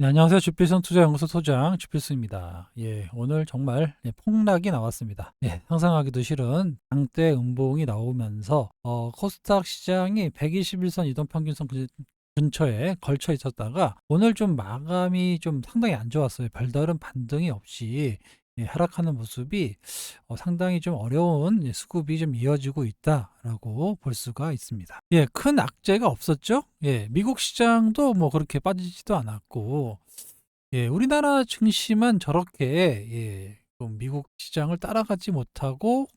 네, 안녕하세요. 주필성 투자연구소 소장 주필수입니다. 오늘 정말 폭락이 나왔습니다. 상상하기도 싫은 장대 음봉이 나오면서 코스닥 시장이 121선 이동평균선 근처에 걸쳐 있었다가 오늘 좀 마감이 좀 상당히 안 좋았어요. 별다른 반등이 없이 하락하는 모습이 상당히 좀 어려운 수급이 좀 이어지고 있다라고 볼 수가 있습니다. 큰 악재가 없었죠. 미국 시장도 뭐 그렇게 빠지지도 않았고, 우리나라 증시만 저렇게 좀 미국 시장을 따라가지 못하고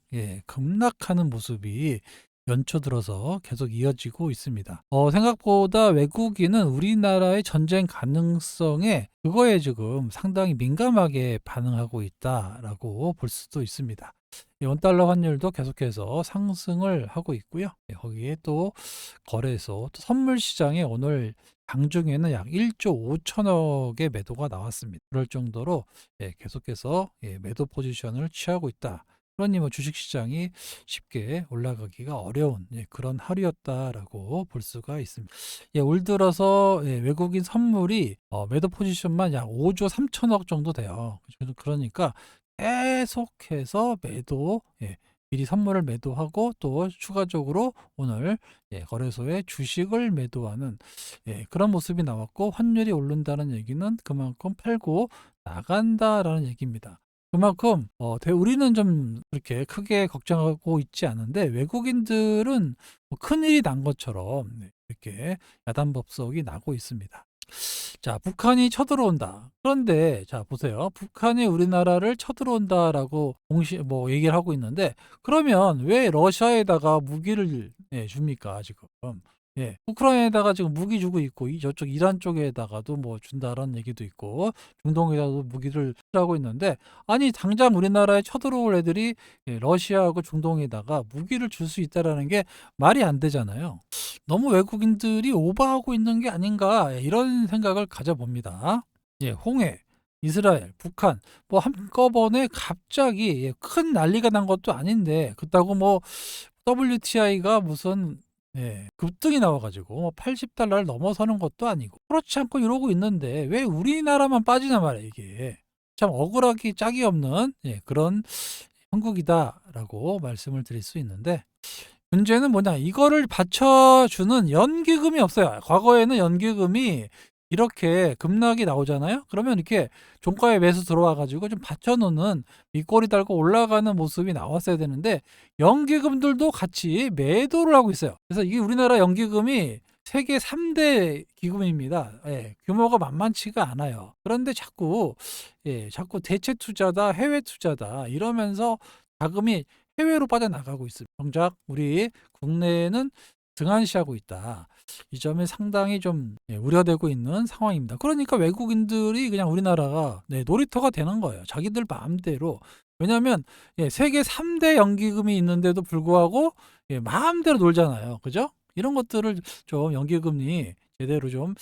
급락하는 모습이 연초 들어서 계속 이어지고 있습니다. 생각보다 외국인은 우리나라의 전쟁 가능성에 그거에 지금 상당히 민감하게 반응하고 있다라고 볼 수도 있습니다. 원달러 환율도 계속해서 상승을 하고 있고요. 거기에 또 거래소, 또 선물 시장에 오늘 장중에는 약 1조 5천억의 매도가 나왔습니다. 그럴 정도로 계속해서 매도 포지션을 취하고 있다. 그러니 뭐 주식시장이 쉽게 올라가기가 어려운 그런 하루였다라고 볼 수가 있습니다. 올 들어서 외국인 선물이 매도 포지션만 약 5조 3천억 정도 돼요. 그러니까 계속해서 매도, 미리 선물을 매도하고 또 추가적으로 오늘 거래소에 주식을 매도하는 그런 모습이 나왔고, 환율이 오른다는 얘기는 그만큼 팔고 나간다라는 얘기입니다. 그만큼 우리는 좀 그렇게 크게 걱정하고 있지 않은데, 외국인들은 뭐 큰일이 난 것처럼 이렇게 야단법석이 나고 있습니다. 자, 북한이 쳐들어온다. 그런데 자, 보세요. 북한이 우리나라를 쳐들어온다라고 뭐 얘기를 하고 있는데, 그러면 왜 러시아에다가 무기를 줍니까, 지금? 우크라이나에다가 지금 무기 주고 있고, 저쪽 이란 쪽에다가도 뭐 준다라는 얘기도 있고, 중동에다도 무기를 하고 있는데, 아니 당장 우리나라에 쳐들어올 애들이 러시아하고 중동에다가 무기를 줄 수 있다라는 게 말이 안 되잖아요. 너무 외국인들이 오버하고 있는 게 아닌가, 이런 생각을 가져봅니다. 홍해, 이스라엘, 북한 뭐 한꺼번에 갑자기 큰 난리가 난 것도 아닌데, 그렇다고 뭐 WTI가 무슨 급등이 나와가지고 뭐 80달러를 넘어서는 것도 아니고, 그렇지 않고 이러고 있는데 왜 우리나라만 빠지나 말이야. 이게 참 억울하기 짝이 없는 그런 형국이다라고 말씀을 드릴 수 있는데, 문제는 뭐냐, 이거를 받쳐주는 연기금이 없어요. 과거에는 연기금이 이렇게 급락이 나오잖아요. 그러면 이렇게 종가에 매수 들어와 가지고 좀 받쳐놓는, 밑꼬리 달고 올라가는 모습이 나왔어야 되는데, 연기금들도 같이 매도를 하고 있어요. 그래서 이게 우리나라 연기금이 세계 3대 기금입니다. 규모가 만만치가 않아요. 그런데 자꾸 대체 투자다, 해외 투자다 이러면서 자금이 해외로 빠져나가고 있습니다. 정작 우리 국내에는 등한시하고 있다. 이 점이 상당히 좀 우려되고 있는 상황입니다. 그러니까 외국인들이 그냥 우리나라가 놀이터가 되는 거예요. 자기들 마음대로. 왜냐하면 세계 3대 연기금이 있는데도 불구하고 마음대로 놀잖아요. 그죠? 이런 것들을 좀 연기금이 제대로 좀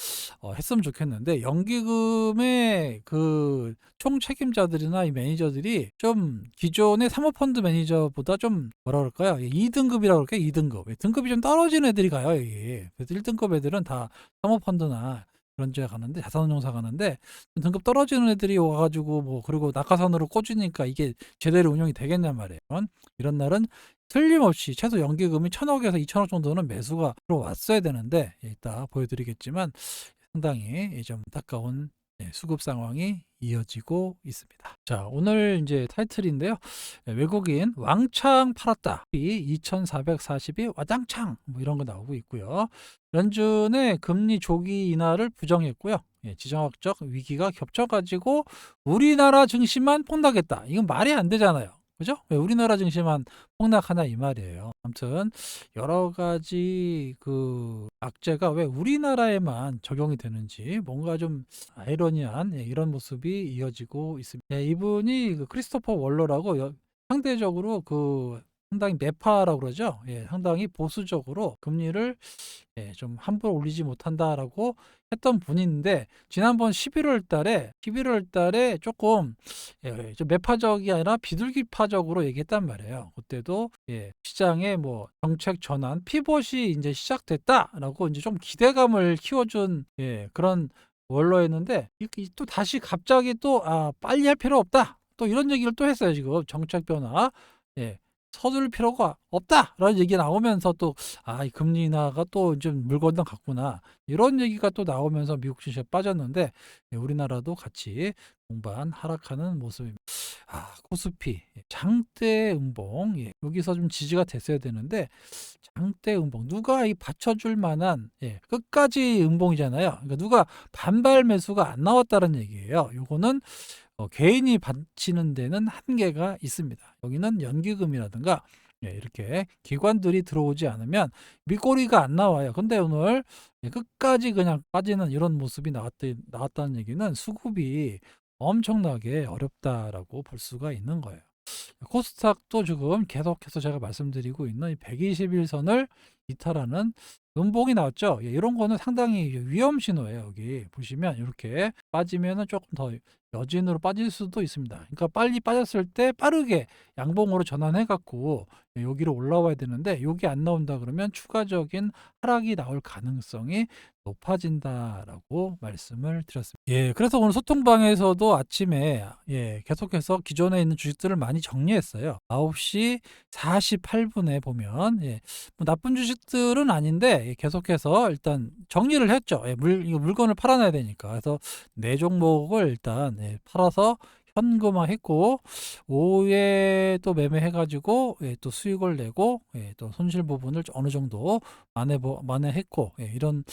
했으면 좋겠는데, 연기금의 그 총책임자들이나 이 매니저들이 좀 기존의 사모펀드 매니저보다 좀 뭐라 그럴까요? 2등급이라고 그럴까요? 2등급. 등급이 좀 떨어진 애들이 가요, 이게. 그래서 1등급 애들은 다 사모펀드나 그런 데 가는데, 자산운용사 가는데, 등급 떨어지는 애들이 와가지고 뭐 그리고 낙하산으로 꽂으니까 이게 제대로 운영이 되겠냔 말이에요. 이런 날은 틀림없이 최소 연기금이 1,000억에서 2,000억 정도는 매수가 들어왔어야 되는데, 이따 보여드리겠지만 상당히 좀 안타까운 수급 상황이 이어지고 있습니다. 자, 오늘 이제 타이틀인데요. 외국인 왕창 팔았다. 2,442 와장창 뭐 이런 거 나오고 있고요. 연준의 금리 조기 인하를 부정했고요. 지정학적 위기가 겹쳐가지고 우리나라 증시만 폭락했다. 이건 말이 안 되잖아요. 그죠? 왜 우리나라 증시만 폭락하나 이 말이에요. 아무튼 여러 가지 그 악재가 왜 우리나라에만 적용이 되는지 뭔가 좀 아이러니한 이런 모습이 이어지고 있습니다. 이분이 그 크리스토퍼 월러라고 상대적으로 그 상당히 매파라고 그러죠. 상당히 보수적으로 금리를 좀 함부로 올리지 못한다라고 했던 분인데, 지난번 11월 달에 조금 좀 매파적이 아니라 비둘기파적으로 얘기했단 말이에요. 그때도 시장의 뭐 정책 전환 피봇이 이제 시작됐다라고 이제 좀 기대감을 키워준 그런 원로였는데 이렇게 또 다시 갑자기 또 빨리 할 필요 없다. 또 이런 얘기를 또 했어요. 지금 정책 변화. 예. 서둘 필요가 없다라는 얘기가 나오면서 또 이 금리 인하가 또 좀 물 건너갔구나. 이런 얘기가 또 나오면서 미국 주식에 빠졌는데 우리나라도 같이 동반 하락하는 모습입니다. 코스피 장대 음봉 여기서 좀 지지가 됐어야 되는데 장대 음봉 누가 이 받쳐줄 만한 끝까지 음봉이잖아요. 그러니까 누가 반발 매수가 안 나왔다는 얘기예요. 요거는 개인이 받치는 데는 한계가 있습니다. 여기는 연기금이라든가 이렇게 기관들이 들어오지 않으면 밑꼬리가 안 나와요. 근데 오늘 끝까지 그냥 빠지는 이런 모습이 나왔다는 얘기는 수급이 엄청나게 어렵다라고 볼 수가 있는 거예요. 코스닥도 지금 계속해서 제가 말씀드리고 있는 이 121선을 이탈하는 음봉이 나왔죠. 이런 거는 상당히 위험 신호예요. 여기 보시면 이렇게 빠지면은 조금 더 여진으로 빠질 수도 있습니다. 그러니까 빨리 빠졌을 때 빠르게 양봉으로 전환해 갖고 여기로 올라와야 되는데 여기 안 나온다 그러면 추가적인 하락이 나올 가능성이 높아진다라고 말씀을 드렸습니다. 그래서 오늘 소통방에서도 아침에 계속해서 기존에 있는 주식들을 많이 정리했어요. 9시 48분에 보면 뭐 나쁜 주식들은 아닌데 계속해서 일단 정리를 했죠. 이거 물건을 팔아놔야 되니까. 그래서 네 종목을 일단 팔아서 현금화했고 오후에 또 매매해가지고 또 수익을 내고 또 손실 부분을 어느 정도 만회했고 이런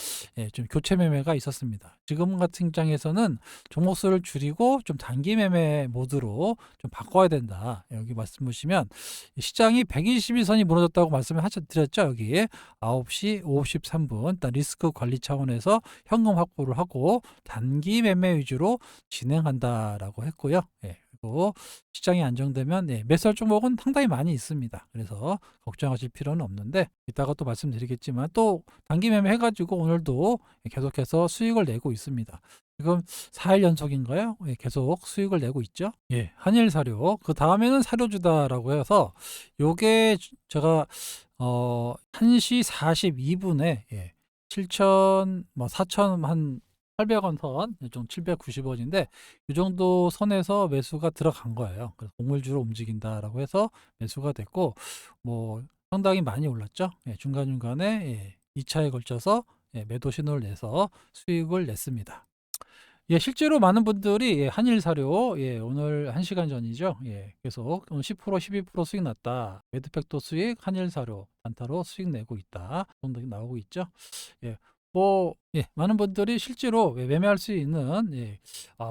좀 교체 매매가 있었습니다. 지금 같은 입장에서는 종목 수를 줄이고 좀 단기 매매 모드로 좀 바꿔야 된다. 여기 말씀 보시면 시장이 121선이 무너졌다고 말씀을 드렸죠. 여기 9시 53분 일단 리스크 관리 차원에서 현금 확보를 하고 단기 매매 위주로 진행한다라고 했고요. 그리고 시장이 안정되면 매수할 종목은 상당히 많이 있습니다. 그래서 걱정하실 필요는 없는데 이따가 또 말씀드리겠지만 또 단기 매매 해가지고 오늘도 계속해서 수익을 내고 있습니다. 지금 4일 연속인가요? 계속 수익을 내고 있죠. 한일사료. 그 다음에는 사료주다라고 해서 요게 제가 1시 42분에 7천, 4천 한 800원 선, 좀 790원인데 이 정도 선에서 매수가 들어간 거예요. 그래서 곡물주로 움직인다라고 해서 매수가 됐고 뭐 상당히 많이 올랐죠. 중간중간에 2차에 걸쳐서 매도 신호를 내서 수익을 냈습니다. 실제로 많은 분들이 한일사료 오늘 1시간 전이죠. 계속 오늘 10% 12% 수익 났다. 매드팩도 수익, 한일사료 단타로 수익 내고 있다. 정도 나오고 있죠. 많은 분들이 실제로 매매할 수 있는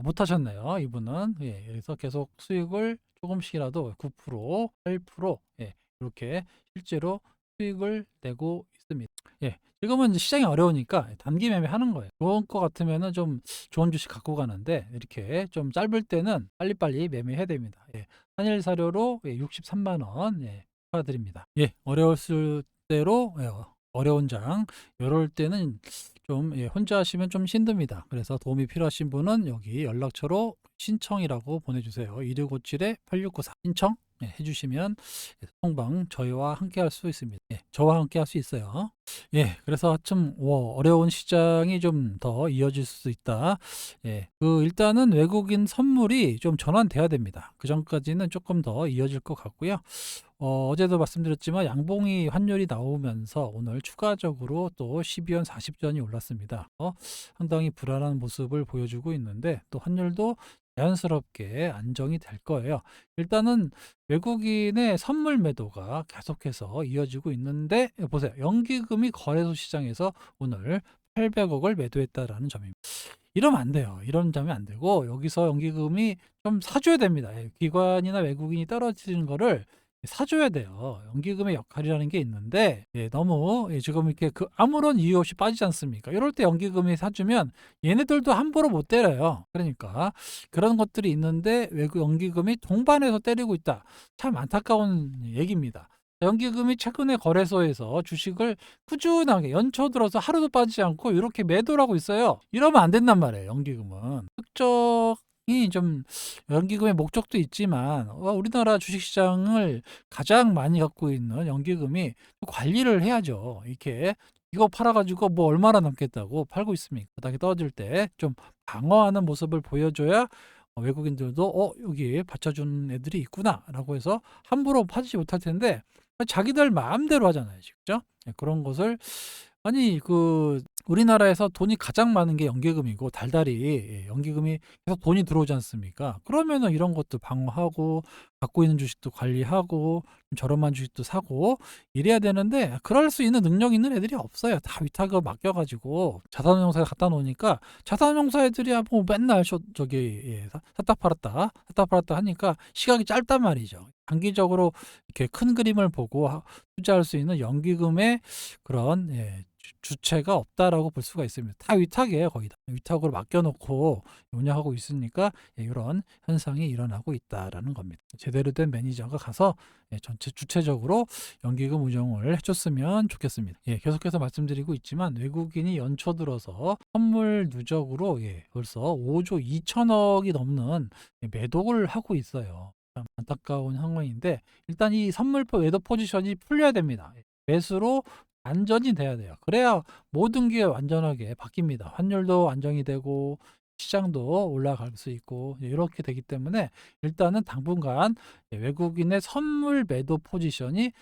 못 하셨네요. 이분은 그래서 계속 수익을 조금씩이라도 9% 8% 이렇게 실제로 수익을 내고 있습니다. 지금은 이제 시장이 어려우니까 단기 매매하는 거예요. 좋은 거 같으면은 좀 좋은 주식 갖고 가는데 이렇게 좀 짧을 때는 빨리빨리 매매해야 됩니다. 한일사료로 63만 원 축하드립니다. 어려웠을 때로 어려운 장 이럴 때는 좀 혼자 하시면 좀 힘듭니다. 그래서 도움이 필요하신 분은 여기 연락처로 신청이라고 보내주세요. 2657-8694 신청 해주시면 소통방 저희와 함께 할 수 있습니다. 저와 함께 할 수 있어요. 그래서 좀 어려운 시장이 좀 더 이어질 수 있다. 일단은 외국인 선물이 좀 전환돼야 됩니다. 그 전까지는 조금 더 이어질 것 같고요. 어제도 말씀드렸지만 양봉이 환율이 나오면서 오늘 추가적으로 또 12원 40전이 올랐습니다. 상당히 불안한 모습을 보여주고 있는데 또 환율도 자연스럽게 안정이 될 거예요. 일단은 외국인의 선물 매도가 계속해서 이어지고 있는데 보세요. 연기금이 거래소 시장에서 오늘 800억을 매도했다라는 점입니다. 이러면 안 돼요. 이런 점이 안 되고 여기서 연기금이 좀 사줘야 됩니다. 기관이나 외국인이 떨어지는 거를 사줘야 돼요. 연기금의 역할이라는 게 있는데 너무 지금 이렇게 아무런 이유 없이 빠지지 않습니까? 이럴 때 연기금이 사주면 얘네들도 함부로 못 때려요. 그러니까 그런 것들이 있는데 외국 연기금이 동반해서 때리고 있다. 참 안타까운 얘기입니다. 연기금이 최근에 거래소에서 주식을 꾸준하게 연초 들어서 하루도 빠지지 않고 이렇게 매도를 하고 있어요. 이러면 안 된단 말이에요. 연기금은 특정이 좀 연기금의 목적도 있지만 우리나라 주식시장을 가장 많이 갖고 있는 연기금이 관리를 해야죠. 이렇게 이거 팔아 가지고 뭐 얼마나 남겠다고 팔고 있습니까? 바닥에 떨어질 때 좀 방어하는 모습을 보여줘야 외국인들도 '여기 받쳐주는 애들이 있구나.'라고 해서 함부로 파지 못할 텐데 자기들 마음대로 하잖아요. 그죠? 예, 그런 것을 아니 우리나라에서 돈이 가장 많은 게 연기금이고 달달이 연기금이 계속 돈이 들어오지 않습니까? 그러면은 이런 것도 방어하고 갖고 있는 주식도 관리하고 좀 저렴한 주식도 사고 이래야 되는데 그럴 수 있는 능력 있는 애들이 없어요. 다 위탁을 맡겨 가지고 자산운용사에 갖다 놓으니까 자산운용사 애들이야 뭐 맨날 저기 샀다 팔았다 샀다 팔았다 하니까 시각이 짧단 말이죠. 장기적으로 이렇게 큰 그림을 보고 투자할 수 있는 연기금의 그런 주체가 없다라고 볼 수가 있습니다. 다 위탁이에요, 거의 다. 위탁으로 맡겨놓고 운영하고 있으니까 이런 현상이 일어나고 있다라는 겁니다. 제대로 된 매니저가 가서 전체 주체적으로 연기금 운영을 해줬으면 좋겠습니다. 계속해서 말씀드리고 있지만 외국인이 연초 들어서 선물 누적으로 벌써 5조 2천억이 넘는 매도를 하고 있어요. 참 안타까운 상황인데 일단 이 선물 매도 포지션이 풀려야 됩니다. 매수로 안전이 돼야 돼요. 그래야 모든 게 완전하게 바뀝니다. 환율도 안정이 되고 시장도 올라갈 수 있고 이렇게 되기 때문에 일단은 당분간 외국인의 선물 매도 포지션이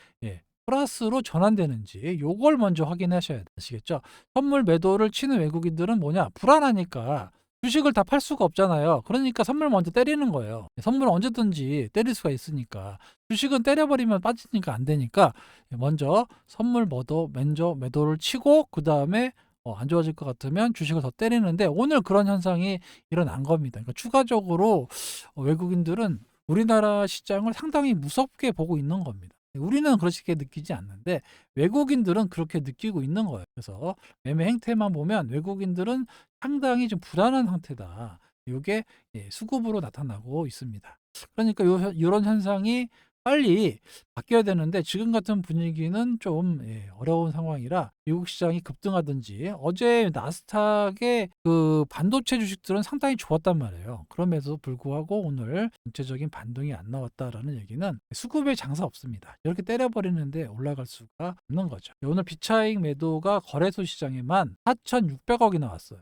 플러스로 전환되는지 요걸 먼저 확인하셔야 되시겠죠. 선물 매도를 치는 외국인들은 뭐냐? 불안하니까 주식을 다 팔 수가 없잖아요. 그러니까 선물 먼저 때리는 거예요. 선물은 언제든지 때릴 수가 있으니까. 주식은 때려버리면 빠지니까 안 되니까 먼저 선물 매도를 치고 그 다음에 안 좋아질 것 같으면 주식을 더 때리는데 오늘 그런 현상이 일어난 겁니다. 그러니까 추가적으로 외국인들은 우리나라 시장을 상당히 무섭게 보고 있는 겁니다. 우리는 그렇게 느끼지 않는데 외국인들은 그렇게 느끼고 있는 거예요. 그래서 매매 행태만 보면 외국인들은 상당히 좀 불안한 상태다. 이게 수급으로 나타나고 있습니다. 그러니까 요런 현상이 빨리 바뀌어야 되는데 지금 같은 분위기는 좀 어려운 상황이라 미국 시장이 급등하든지 어제 나스닥의 그 반도체 주식들은 상당히 좋았단 말이에요. 그럼에도 불구하고 오늘 전체적인 반등이 안 나왔다라는 얘기는 수급에 장사 없습니다. 이렇게 때려버리는데 올라갈 수가 없는 거죠. 오늘 비차익 매도가 거래소 시장에만 4,600억이 나왔어요.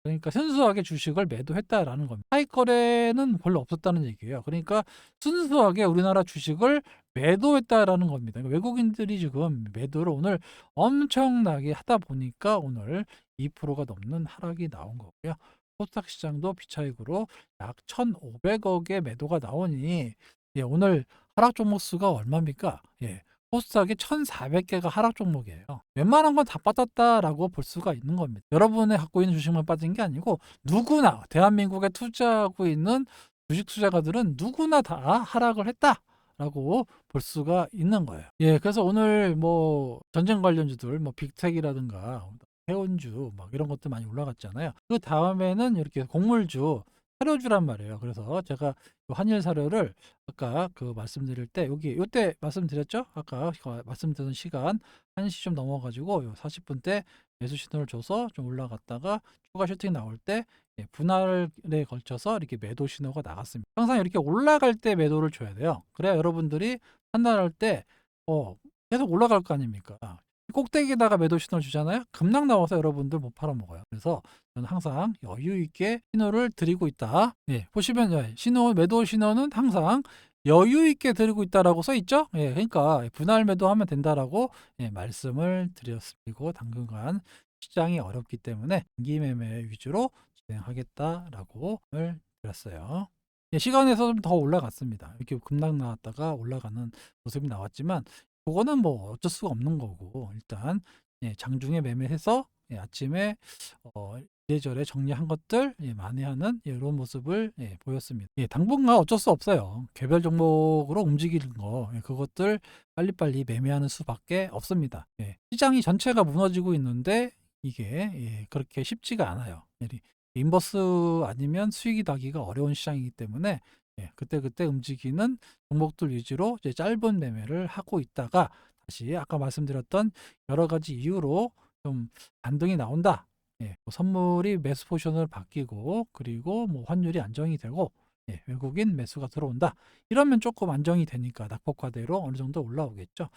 그러니까 순수하게 주식을 매도했다라는 겁니다. 차익 거래는 별로 없었다는 얘기예요. 그러니까 순수하게 우리나라 주식을 매도했다라는 겁니다. 그러니까 외국인들이 지금 매도를 오늘 엄청나게 하다 보니까 오늘 2%가 넘는 하락이 나온 거고요. 코스닥 시장도 비차익으로 약 1,500억의 매도가 나오니 오늘 하락 종목 수가 얼마입니까? 코스닥이 1,400개가 하락 종목이에요. 웬만한 건 다 빠졌다라고 볼 수가 있는 겁니다. 여러분의 갖고 있는 주식만 빠진 게 아니고 누구나 대한민국에 투자하고 있는 주식 투자가들은 누구나 다 하락을 했다라고 볼 수가 있는 거예요. 그래서 오늘 뭐 전쟁 관련주들, 뭐 빅텍이라든가 해운주 막 이런 것도 많이 올라갔잖아요. 그 다음에는 이렇게 곡물주, 사료주란 말이에요. 그래서 제가 환일 사료를 아까 말씀드릴 때 요때 말씀드렸죠? 아까 말씀드린 시간 1시 좀 넘어가지고 요 40분 때 매수 신호를 줘서 좀 올라갔다가 추가 슈팅 나올 때 분할에 걸쳐서 이렇게 매도 신호가 나갔습니다. 항상 이렇게 올라갈 때 매도를 줘야 돼요. 그래야 여러분들이 판단할 때 계속 올라갈 거 아닙니까? 꼭대기에다가 매도 신호를 주잖아요. 급락 나와서 여러분들 못 팔아먹어요. 그래서 저는 항상 여유 있게 신호를 드리고 있다. 보시면 매도 신호는 항상 여유 있게 드리고 있다라고 써 있죠. 그러니까 분할 매도하면 된다라고 말씀을 드렸고 당분간 시장이 어렵기 때문에 단기 매매 위주로 진행하겠다라고 을 드렸어요. 시간에서 좀 더 올라갔습니다. 이렇게 급락 나왔다가 올라가는 모습이 나왔지만 그거는 뭐 어쩔 수가 없는 거고 일단 장중에 매매해서 아침에 이래저래 정리한 것들 만회하는 이런 모습을 보였습니다. 당분간 어쩔 수 없어요. 개별 종목으로 움직이는 거 그것들 빨리빨리 매매하는 수밖에 없습니다. 시장이 전체가 무너지고 있는데 이게 그렇게 쉽지가 않아요. 인버스 아니면 수익이 나기가 어려운 시장이기 때문에 그때그때 움직이는 종목들 위주로 이제 짧은 매매를 하고 있다가 다시 아까 말씀드렸던 여러 가지 이유로 좀 반등이 나온다. 선물이 매수 포지션을 바뀌고 그리고 뭐 환율이 안정이 되고 외국인 매수가 들어온다. 이러면 조금 안정이 되니까 낙폭과대로 어느 정도 올라오겠죠.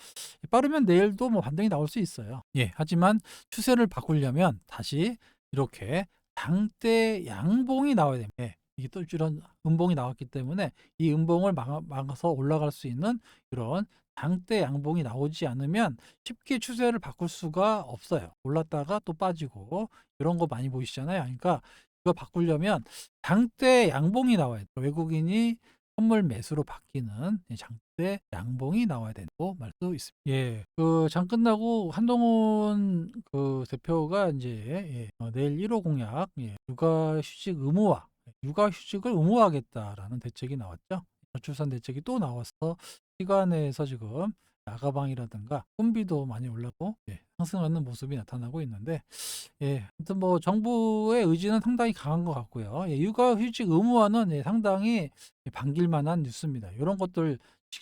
빠르면 내일도 뭐 반등이 나올 수 있어요. 하지만 추세를 바꾸려면 다시 이렇게 장대 양봉이 나와야 됩니다. 이게 또 이런 음봉이 나왔기 때문에 이 음봉을 막아서 올라갈 수 있는 이런 장대 양봉이 나오지 않으면 쉽게 추세를 바꿀 수가 없어요. 올랐다가 또 빠지고 이런 거 많이 보이시잖아요. 그러니까 이거 바꾸려면 장대 양봉이 나와야 돼요. 외국인이 선물 매수로 바뀌는 장대 양봉이 나와야 된다고 말 수 있습니다. 그 장 끝나고 한동훈 그 대표가 이제 내일 1호 공약, 육아휴직 의무화, 육아휴직을 의무화하겠다라는 대책이 나왔죠. 저출산 대책이 또 나와서 시간에서 지금 야가방이라든가 꿈비도 많이 올랐고 상승하는 모습이 나타나고 있는데 아무튼 뭐 정부의 의지는 상당히 강한 것 같고요. 육아휴직 의무화는 상당히 반길 만한 뉴스입니다. 이런 것들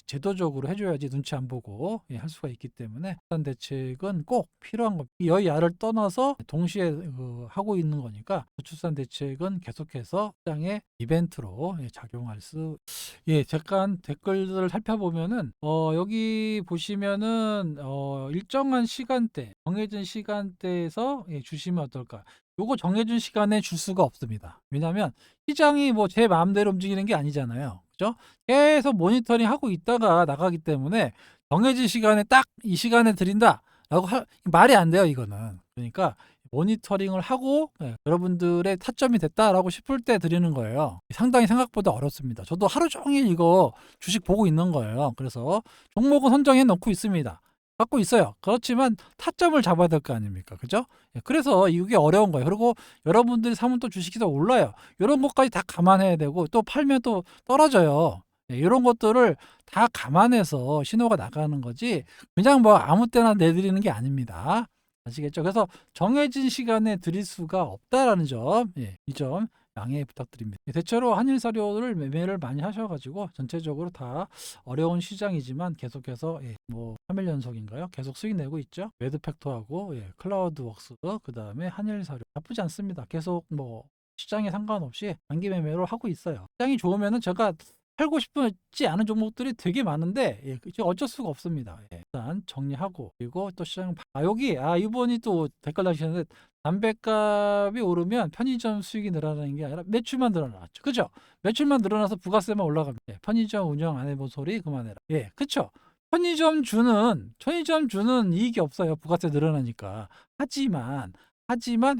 제도적으로 해줘야지 눈치 안 보고 할 수가 있기 때문에 출산 대책은 꼭 필요한 겁니다. 여야를 떠나서 동시에 하고 있는 거니까 출산 대책은 계속해서 시장의 이벤트로 작용할 수. 잠깐 댓글들을 살펴보면은 여기 보시면은 일정한 시간대, 정해진 시간대에서 주시면 어떨까? 요거 정해진 시간에 줄 수가 없습니다. 왜냐하면 시장이 뭐 제 마음대로 움직이는 게 아니잖아요. 그죠? 계속 모니터링 하고 있다가 나가기 때문에 정해진 시간에 딱 이 시간에 드린다라고 말이 안 돼요, 이거는. 그러니까 모니터링을 하고 여러분들의 타점이 됐다라고 싶을 때 드리는 거예요. 상당히 생각보다 어렵습니다. 저도 하루 종일 이거 주식 보고 있는 거예요. 그래서 종목은 선정해 놓고 있습니다. 갖고 있어요. 그렇지만 타점을 잡아야 될 거 아닙니까? 그죠? 그래서 이게 어려운 거예요. 그리고 여러분들이 사면 또 주식이 더 올라요. 이런 것까지 다 감안해야 되고 또 팔면 또 떨어져요. 이런 것들을 다 감안해서 신호가 나가는 거지 그냥 뭐 아무 때나 내드리는 게 아닙니다. 아시겠죠? 그래서 정해진 시간에 드릴 수가 없다라는 점, 이 점 양해 부탁드립니다. 대체로 한일 사료를 매매를 많이 하셔가지고 전체적으로 다 어려운 시장이지만 계속해서 뭐 3일 연속인가요? 계속 수익 내고 있죠. 매드팩토하고 클라우드웍스 그 다음에 한일 사료 나쁘지 않습니다. 계속 뭐 시장에 상관없이 단기 매매로 하고 있어요. 시장이 좋으면은 제가 팔고 싶지 않은 종목들이 되게 많은데 어쩔 수가 없습니다. 일단 정리하고 그리고 또 시장 여기 이분이 또 댓글 다시는데 담배값이 오르면 편의점 수익이 늘어나는 게 아니라 매출만 늘어났죠. 그죠? 매출만 늘어나서 부가세만 올라갑니다. 편의점 운영 안 해본 소리 그만해라. 그쵸? 편의점 주는 이익이 없어요. 부가세 늘어나니까. 하지만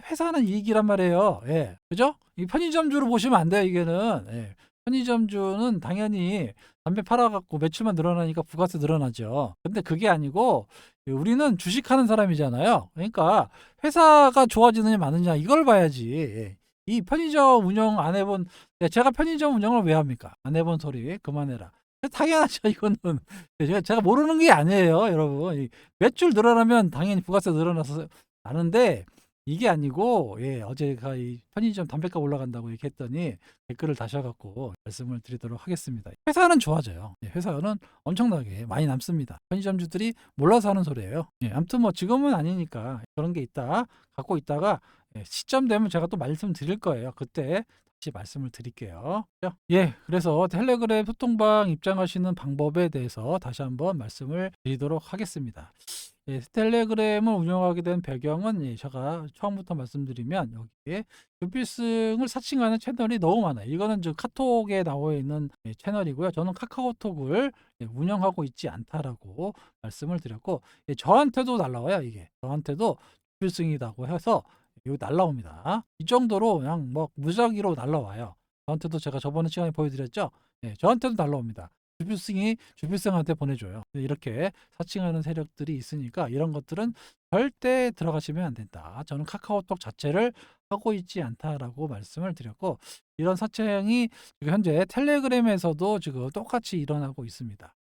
회사는 이익이란 말이에요. 그죠? 이 편의점주로 보시면 안 돼요. 이게는. 편의점주는 당연히 담배 팔아갖고 매출만 늘어나니까 부가세 늘어나죠. 근데 그게 아니고 우리는 주식하는 사람이잖아요. 그러니까 회사가 좋아지느냐 마느냐 이걸 봐야지. 이 편의점 운영 안 해본 제가 편의점 운영을 왜 합니까? 안 해본 소리 그만해라. 당연하죠. 이거는 제가 모르는 게 아니에요, 여러분. 매출 늘어나면 당연히 부가세 늘어나서 나는데 이게 아니고 어제가 이 편의점 담배값 올라간다고 얘기했더니 댓글을 다셔갖고 말씀을 드리도록 하겠습니다. 회사는 좋아져요. 회사는 엄청나게 많이 남습니다. 편의점주들이 몰라서 하는 소리예요. 아무튼 뭐 지금은 아니니까 그런 게 있다 갖고 있다가 시점 되면 제가 또 말씀드릴 거예요. 그때 다시 말씀을 드릴게요. 그래서 텔레그램 소통방 입장하시는 방법에 대해서 다시 한번 말씀을 드리도록 하겠습니다. 텔레그램을 운영하게 된 배경은 제가 처음부터 말씀드리면 여기에 주필승을 사칭하는 채널이 너무 많아요. 이거는 카톡에 나와 있는 채널이고요. 저는 카카오톡을 운영하고 있지 않다라고 말씀을 드렸고 저한테도 날라와요. 이게 저한테도 주필승이라고 해서 여기 날라옵니다. 이 정도로 그냥 뭐 무작위로 날라와요. 저한테도 제가 저번에 시간에 보여드렸죠. 저한테도 날라옵니다. 주필승한테 보내줘요. 이렇게 사칭하는 세력들이 있으니까 이런 것들은 절대 들어가시면 안 된다. 저는 카카오톡 자체를 하고 있지 않다라고 말씀을 드렸고 이런 사칭이 지금 현재 텔레그램에서도 지금 똑같이 일어나고 있습니다.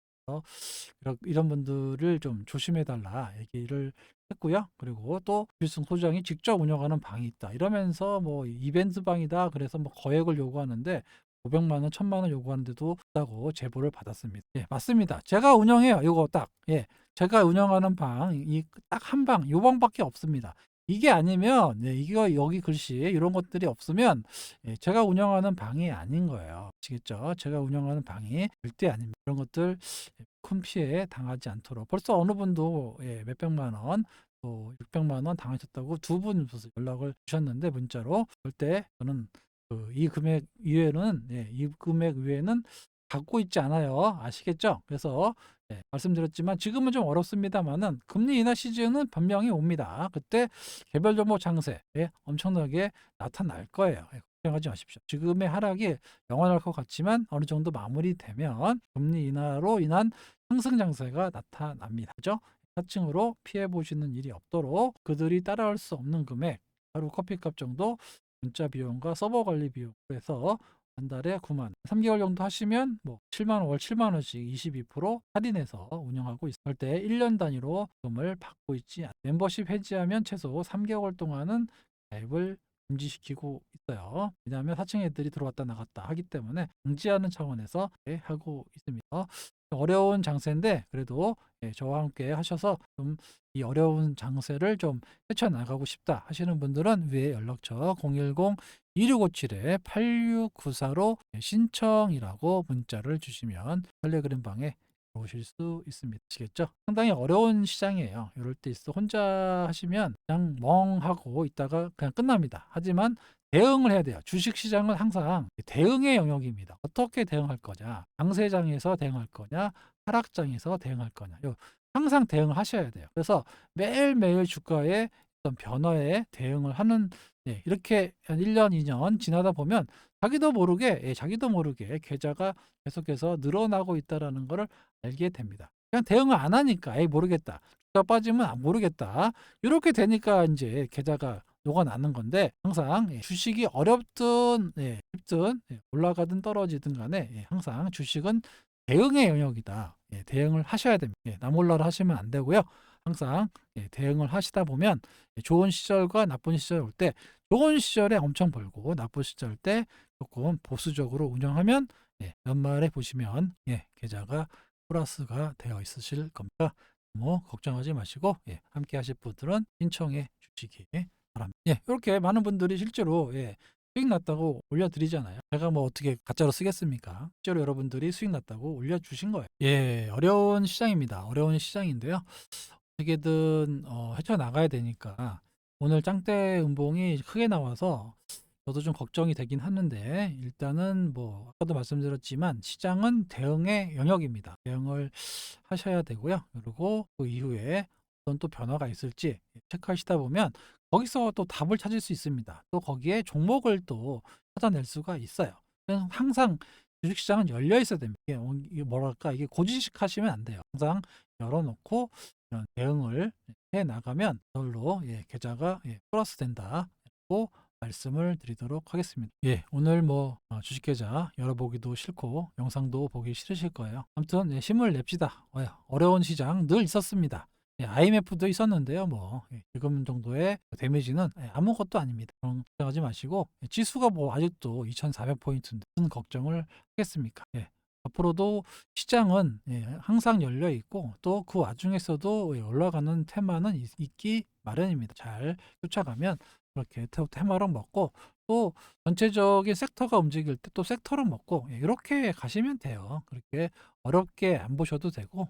이런 분들을 좀 조심해달라 얘기를 했고요. 그리고 또 주필승 소장이 직접 운영하는 방이 있다. 이러면서 뭐 이벤트 방이다. 그래서 뭐 거액을 요구하는데 500만 원, 1000만 원 요구하는데도 없다고 제보를 받았습니다. 맞습니다. 제가 운영해요. 이거 딱. 제가 운영하는 방, 이 딱 한 방, 요 방밖에 없습니다. 이게 아니면 이거 여기 글씨 이런 것들이 없으면 제가 운영하는 방이 아닌 거예요. 아시겠죠? 제가 운영하는 방이 절대 아닙니다. 이런 것들 큰 피해 당하지 않도록 벌써 어느 분도 몇백만 원, 또 600만 원 당하셨다고 두 분 연락을 주셨는데 문자로 절대 저는 이 금액 이외에는 이 금액 외에는 갖고 있지 않아요. 아시겠죠? 그래서 말씀드렸지만 지금은 좀 어렵습니다만은 금리 인하 시즌은 분명히 옵니다. 그때 개별 종목 장세 엄청나게 나타날 거예요. 걱정하지 마십시오. 지금의 하락이 영원할 것 같지만 어느 정도 마무리되면 금리 인하로 인한 상승 장세가 나타납니다. 그죠? 사층으로 피해 보시는 일이 없도록 그들이 따라올 수 없는 금액, 하루 커피값 정도 문자 비용과 서버 관리 비용으로 해서 한 달에 9만, 3개월 정도 하시면 뭐 7만 원, 월 7만 원씩 22% 할인해서 운영하고 있을 때 1년 단위로 금을 받고 있지 않습니다. 멤버십 해지하면 최소 3개월 동안은 가입을 금지시키고 있어요. 왜냐하면 4층 애들이 들어왔다 나갔다 하기 때문에 방지하는 차원에서 하고 있습니다. 어려운 장세인데 그래도 저와 함께 하셔서 좀 이 어려운 장세를 좀 헤쳐나가고 싶다 하시는 분들은 위에 연락처 010-2657-8694로 신청이라고 문자를 주시면 텔레그램 방에 들어오실 수 있습니다. 아시겠죠? 상당히 어려운 시장이에요. 이럴 때 있어 혼자 하시면 그냥 멍하고 있다가 그냥 끝납니다. 하지만 대응을 해야 돼요. 주식시장은 항상 대응의 영역입니다. 어떻게 대응할 거냐? 장세장에서 대응할 거냐? 하락장에서 대응할 거냐? 항상 대응을 하셔야 돼요. 그래서 매일매일 주가의 어떤 변화에 대응을 하는 이렇게 한 1년, 2년 지나다 보면 자기도 모르게 계좌가 계속해서 늘어나고 있다라는 것을 알게 됩니다. 그냥 대응을 안 하니까 모르겠다. 주가 빠지면 모르겠다. 이렇게 되니까 이제 계좌가 녹아나는 건데 항상 주식이 어렵든 쉽든 올라가든 떨어지든 간에 항상 주식은 대응의 영역이다. 대응을 하셔야 됩니다. 나몰라라 하시면 안 되고요. 항상 대응을 하시다 보면 좋은 시절과 나쁜 시절 올 때 좋은 시절에 엄청 벌고 나쁜 시절 때 조금 보수적으로 운영하면 연말에 보시면 계좌가 플러스가 되어 있으실 겁니다. 뭐 걱정하지 마시고 함께 하실 분들은 신청해 주시기 바랍니다. 이렇게 많은 분들이 실제로 수익 났다고 올려드리잖아요. 제가 뭐 어떻게 가짜로 쓰겠습니까? 실제로 여러분들이 수익 났다고 올려주신 거예요. 어려운 시장입니다. 어려운 시장인데요. 어떻게든 헤쳐나가야 되니까 오늘 짱대 음봉이 크게 나와서 저도 좀 걱정이 되긴 하는데 일단은 뭐 아까도 말씀드렸지만 시장은 대응의 영역입니다. 대응을 하셔야 되고요. 그리고 그 이후에 어떤 또 변화가 있을지 체크하시다 보면 거기서 또 답을 찾을 수 있습니다. 또 거기에 종목을 또 찾아낼 수가 있어요. 그래서 항상 주식시장은 열려 있어야 됩니다. 이게 뭐랄까 이게 고지식 하시면 안 돼요. 항상 열어놓고 이런 대응을 해 나가면 저절로 계좌가 플러스 된다고 말씀을 드리도록 하겠습니다. 오늘 뭐 주식 계좌 열어보기도 싫고 영상도 보기 싫으실 거예요. 아무튼 힘을 냅시다. 어려운 시장 늘 있었습니다. IMF도 있었는데요. 뭐 지금 정도의 데미지는 아무것도 아닙니다. 걱정하지 마시고 지수가 뭐 아직도 2,400포인트인데 무슨 걱정을 하겠습니까? 앞으로도 시장은 항상 열려 있고 또 그 와중에서도 올라가는 테마는 있기 마련입니다. 잘 쫓아가면 그렇게 테마로 먹고 또 전체적인 섹터가 움직일 때 또 섹터로 먹고 이렇게 가시면 돼요. 그렇게 어렵게 안 보셔도 되고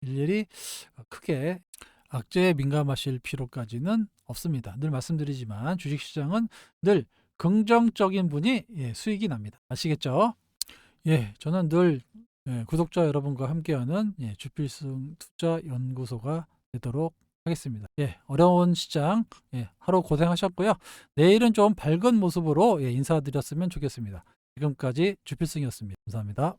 일일이 크게 악재에 민감하실 필요까지는 없습니다. 늘 말씀드리지만 주식시장은 늘 긍정적인 분이 수익이 납니다. 아시겠죠? 저는 늘 구독자 여러분과 함께하는 주필승 투자연구소가 되도록 하겠습니다. 어려운 시장 하루 고생하셨고요. 내일은 좀 밝은 모습으로 인사드렸으면 좋겠습니다. 지금까지 주필승이었습니다. 감사합니다.